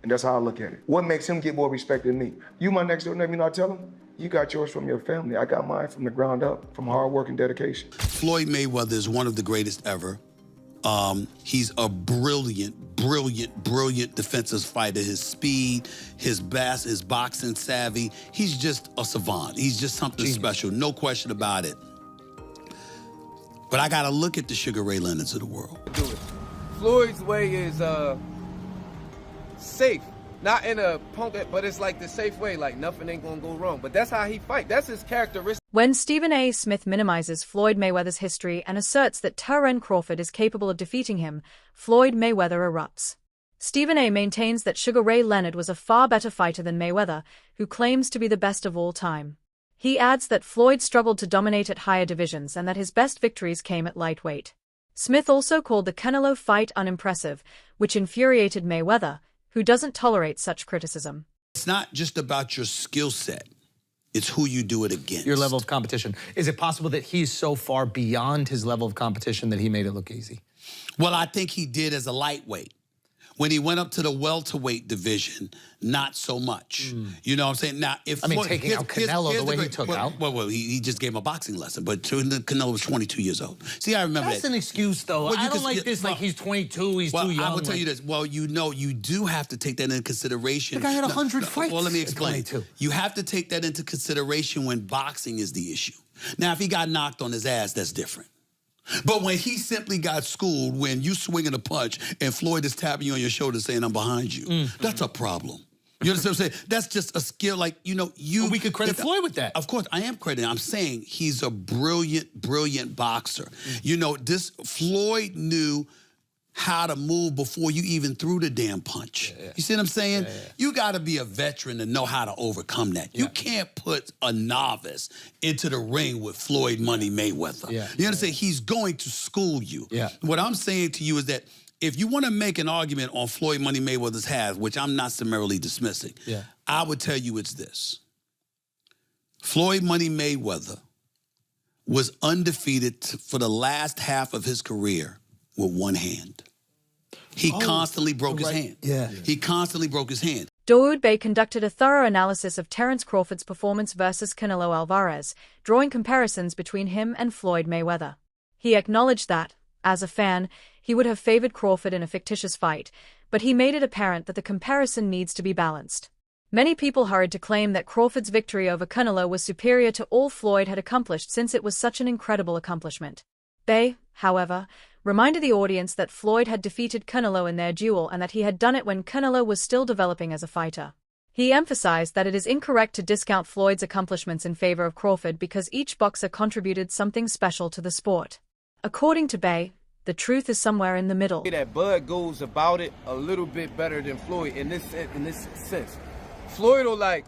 And that's how I look at it. What makes him get more respect than me? You my next door neighbor, you know what I tell him? You got yours from your family. I got mine from the ground up, from hard work and dedication. Floyd Mayweather is one of the greatest ever. He's a brilliant defensive fighter. His speed, his boxing savvy. He's just a savant. He's just something special, no question about it. But I gotta look at the Sugar Ray Leonards of the world. Floyd's way is safe. Not in a punk, but it's like the safe way, like nothing ain't gonna go wrong. But that's how he fight. That's his characteristic. When Stephen A. Smith minimizes Floyd Mayweather's history and asserts that Terence Crawford is capable of defeating him, Floyd Mayweather erupts. Stephen A. maintains that Sugar Ray Leonard was a far better fighter than Mayweather, who claims to be the best of all time. He adds that Floyd struggled to dominate at higher divisions and that his best victories came at lightweight. Smith also called the Canelo fight unimpressive, which infuriated Mayweather, who doesn't tolerate such criticism. It's not just about your skill set. It's who you do it against. Your level of competition. Is it possible that he's so far beyond his level of competition that he made it look easy? Well, I think he did as a lightweight. When he went up to the welterweight division, not so much. You know what I'm saying? Now, if taking out Canelo the way he took out. Well, he just gave him a boxing lesson, but Canelo was 22 years old. See, I remember That's an excuse, though. I don't like this, like he's 22, he's too young. I will tell you this. Well, you know, you do have to take that into consideration. The guy had 100 fights. Well, let me explain. You have to take that into consideration when boxing is the issue. Now, if he got knocked on his ass, that's different. But when he simply got schooled, when you swinging a punch and Floyd is tapping you on your shoulder saying, I'm behind you, that's a problem. You understand what I'm saying? That's just a skill, like, you know, But we could credit Floyd with that. Of course, I am crediting. I'm saying he's a brilliant boxer. You know, Floyd knew how to move before you even threw the damn punch. You see what I'm saying? You got to be a veteran to know how to overcome that. You can't put a novice into the ring with Floyd Money Mayweather. You understand? He's going to school you. What I'm saying to you is that if you want to make an argument on Floyd Money Mayweather's half, which I'm not summarily dismissing, I would tell you it's this. Floyd Money Mayweather was undefeated for the last half of his career with one hand. He constantly broke his hand. He constantly broke his hand. Dawood Bey conducted a thorough analysis of Terence Crawford's performance versus Canelo Alvarez, drawing comparisons between him and Floyd Mayweather. He acknowledged that, as a fan, he would have favored Crawford in a fictitious fight, but he made it apparent that the comparison needs to be balanced. Many people hurried to claim that Crawford's victory over Canelo was superior to all Floyd had accomplished since it was such an incredible accomplishment. Bey, however, reminded the audience that Floyd had defeated Canelo in their duel and that he had done it when Canelo was still developing as a fighter. He emphasized that it is incorrect to discount Floyd's accomplishments in favor of Crawford because each boxer contributed something special to the sport. According to Bey, the truth is somewhere in the middle. That Bud goes about it a little bit better than Floyd in this sense. Floyd will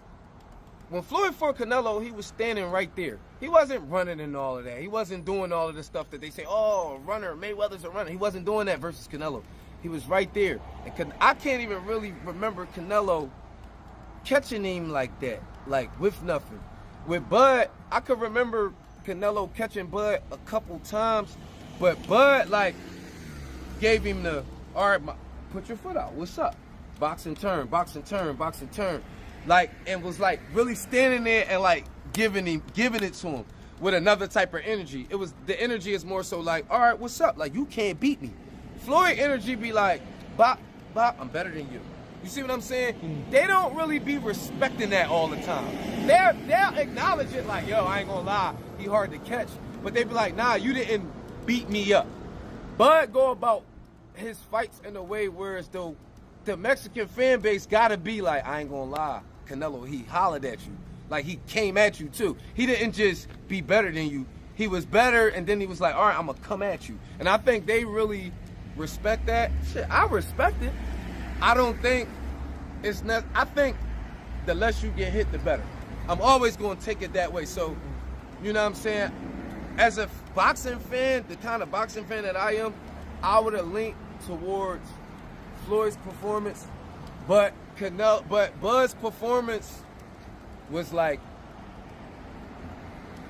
when Floyd fought Canelo, he was standing right there. He wasn't running and all of that. He wasn't doing all of the stuff that they say, oh, runner, Mayweather's a runner. He wasn't doing that versus Canelo. He was right there. And I can't even really remember Canelo catching him like that, like with nothing. With Bud, I could remember Canelo catching Bud a couple times, but Bud, gave him the, all right, put your foot out. What's up? Boxing turn, boxing turn, boxing turn. And was really standing there and giving it to him with another type of energy. It was, the energy is more so all right, what's up? You can't beat me. Floyd energy be bop, bop, I'm better than you. You see what I'm saying? They don't really be respecting that all the time. They'll acknowledge it yo, I ain't gonna lie, he hard to catch. But they be nah, you didn't beat me up. Bud go about his fights in a way where as though the Mexican fan base gotta be I ain't gonna lie, Canelo, he hollered at you. He came at you too. He didn't just be better than you. He was better, and then he was all right, I'm gonna come at you. And I think they really respect that. Shit, I respect it. I don't think it's not, I think the less you get hit, the better. I'm always gonna take it that way. So, you know what I'm saying? As a boxing fan, the kind of boxing fan that I am, I would have leaned towards Floyd's performance, but Bud's performance was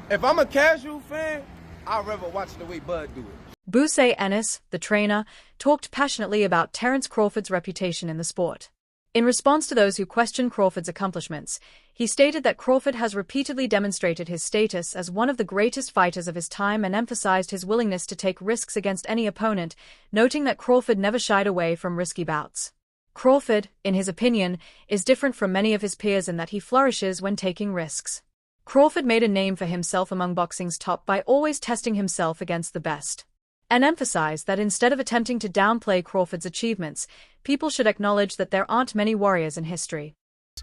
if I'm a casual fan, I'd rather watch the way Bud do it. Buse Ennis, the trainer, talked passionately about Terence Crawford's reputation in the sport. In response to those who questioned Crawford's accomplishments, he stated that Crawford has repeatedly demonstrated his status as one of the greatest fighters of his time and emphasized his willingness to take risks against any opponent, noting that Crawford never shied away from risky bouts. Crawford, in his opinion, is different from many of his peers in that he flourishes when taking risks. Crawford made a name for himself among boxing's top by always testing himself against the best, and emphasized that instead of attempting to downplay Crawford's achievements, people should acknowledge that there aren't many warriors in history.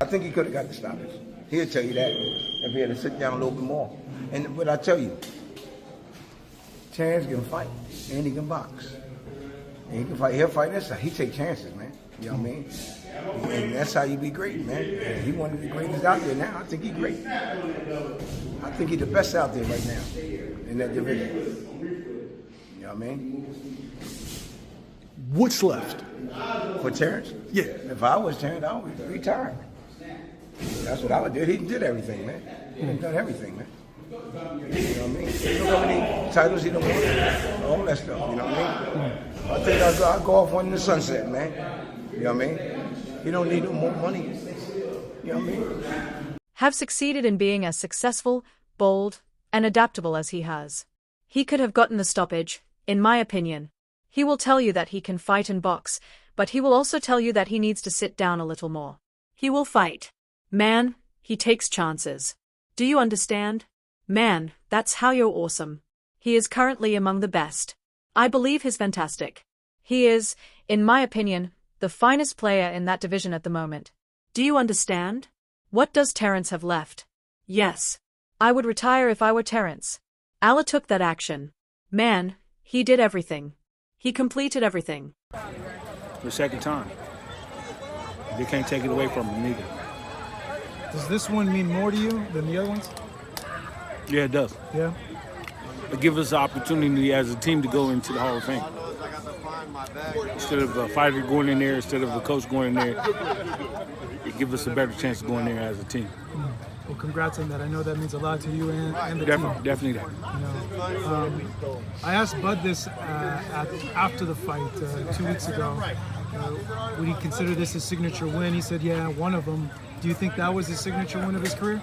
I think he could have got the stoppage. He'll tell you that if he had to sit down a little bit more. But I tell you, Terence can fight and he can box. And he can fight. He'll fight this side. He take chances, man. You know what I mean? And that's how you be great, man. And he one of the greatest out there now. I think he's great. I think he's the best out there right now in that division. You know what I mean? What's left? For Terence? Yeah. If I was Terence, I would retire. That's what I would do. He did everything, man. He done everything, man. You know what I mean? Look how many titles he done won. All that stuff, you know what I mean? I think I'll go off one in the sunset, man. You know what I mean? He don't need no more money. You know what I mean? Have succeeded in being as successful, bold, and adaptable as he has. He could have gotten the stoppage, in my opinion. He will tell you that he can fight and box, but he will also tell you that he needs to sit down a little more. He will fight. Man, he takes chances. Do you understand? Man, that's how you're awesome. He is currently among the best. I believe he's fantastic. He is, in my opinion, the finest player in that division at the moment. Do you understand? What does Terence have left? Yes. I would retire if I were Terence. Allah took that action. Man, he did everything. He completed everything. The second time. They can't take it away from him neither. Does this one mean more to you than the other ones? Yeah, it does. Yeah. It gives us the opportunity as a team to go into the Hall of Fame. Instead of a fighter going in there, instead of a coach going in there, it gives us a better chance to go in there as a team. Well, congrats on that. I know that means a lot to you and the team. Definitely that. You know, I asked Bud this after the fight 2 weeks ago. Would he consider this his signature win? He said, yeah, one of them. Do you think that was his signature win of his career?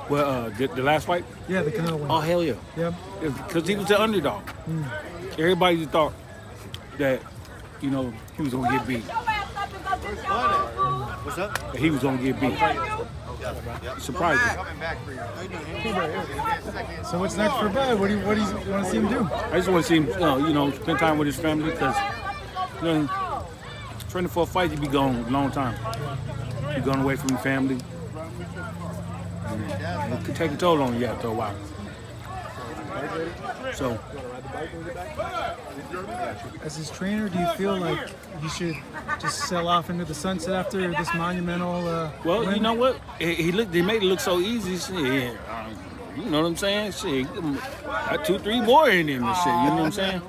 Well, the last fight? Yeah, the Canelo win. Oh, hell yeah. Yeah. Because he was the underdog. Everybody thought that, you know, he was going to get beat. What's up? That he was going to get beat. Surprising. So what's next for Bud? What do you want to see him do? I just want to see him, you know, spend time with his family because, you know, training for a fight, you be gone a long time. You're going away from your family. And it could take a toll on you after a while. So, as his trainer, do you feel like he should just sail off into the sunset after this monumental well, win? you know what? They made it look so easy. Shit, you know what I'm saying? Shit, got 2-3 more in him and shit. You know what I'm saying?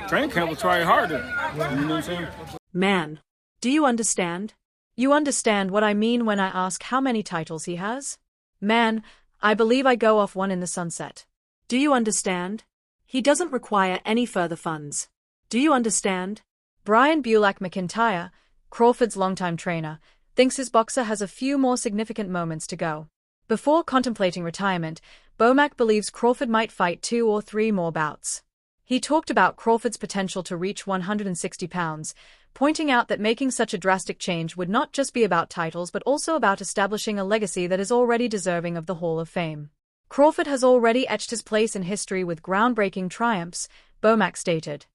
Training camp will try harder. You know what I'm saying? Man, do you understand? You understand what I mean when I ask how many titles he has? Man, I believe I go off one in the sunset. Do you understand? He doesn't require any further funds. Do you understand? Brian Bulak McIntyre, Crawford's longtime trainer, thinks his boxer has a few more significant moments to go. Before contemplating retirement, Bomac believes Crawford might fight 2 or 3 more bouts. He talked about Crawford's potential to reach 160 pounds, pointing out that making such a drastic change would not just be about titles but also about establishing a legacy that is already deserving of the Hall of Fame. Crawford has already etched his place in history with groundbreaking triumphs, Bomac stated.